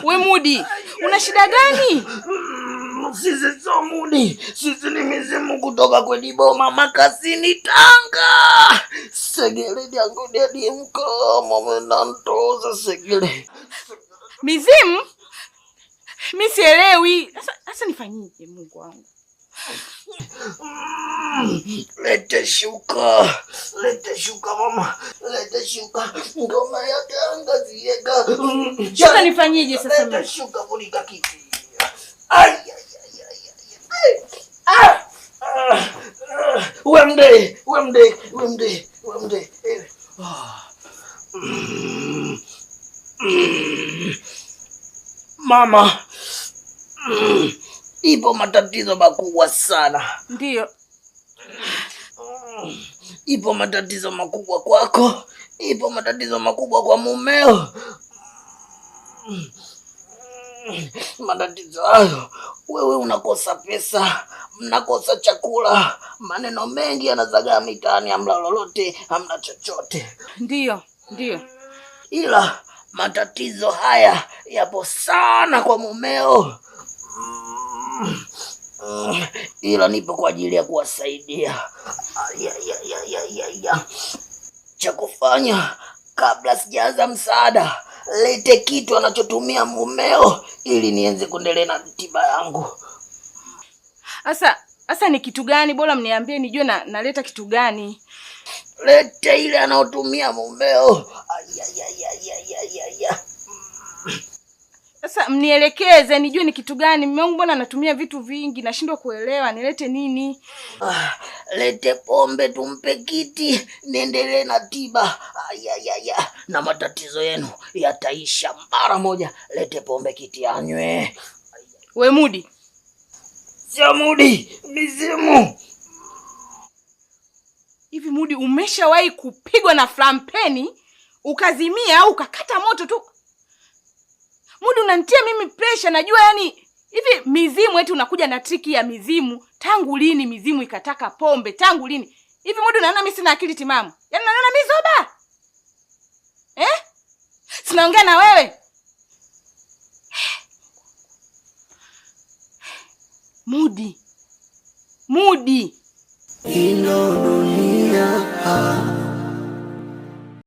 We Mudi, una shida gani? Sisi so Mudi, sisi ni mizimu kutoka kwenye boma Makasini Tanga. Segele yangu dia mkoma mnantoza segele. Mizimu? Mimi sielewi. Sasa nifanyije Mungu wangu? Lete shuka mama, lete shuka. Ngoma ya Tanga zieka. Sasa nifanyije sasa? Lete shuka kulika kiti. Wemde. Mama, ipo matatizo makubwa sana. Ndio. Ipo matatizo makubwa kwako, ipo matatizo makubwa kwa mumeo. Matatizo hayo, wewe unakosa pesa, mnakosa chakula, maneno mengi yanazagaa mitaani, hamna lolote, hamna chochote. Ndio. Ila matatizo haya yapo sana kwa mumeo. Ila nipo kwa ajili ya kuwasaidia. Cha kufanya kabla sijaanza msaada, lete kitu anachotumia mumeo ili nianze kuendelea na tiba yangu. Asa ni kitu gani? Bora mniambie nijue naleta kitu gani. Lete ile anaotumia mumeo. Sasa mnielekeze nijue ni kitu gani. Mume wangu mbona anatumia vitu vingi, nashindwa kuelewa. Nilete nini? Lete pombe tumpe kiti, niendelee na tiba. Na matatizo yenu yataisha mara moja. Lete pombe kiti anywe. We Mudi. Sio Mudi, mizimu. Hivi Mudi, umeshawahi kupigwa na flampeni ukazimia au ukakata moto tu? Mudi, unanitia mimi pressure. Najua yani hivi mizimu eti unakuja na triki ya mizimu. Tangu lini mizimu ikataka pombe? Tangu lini? Hivi Mudi, unaona mimi sina akili timamu? Yaani unaona mimi zoba? Sinaongea na wewe. Mudi. Ino dunia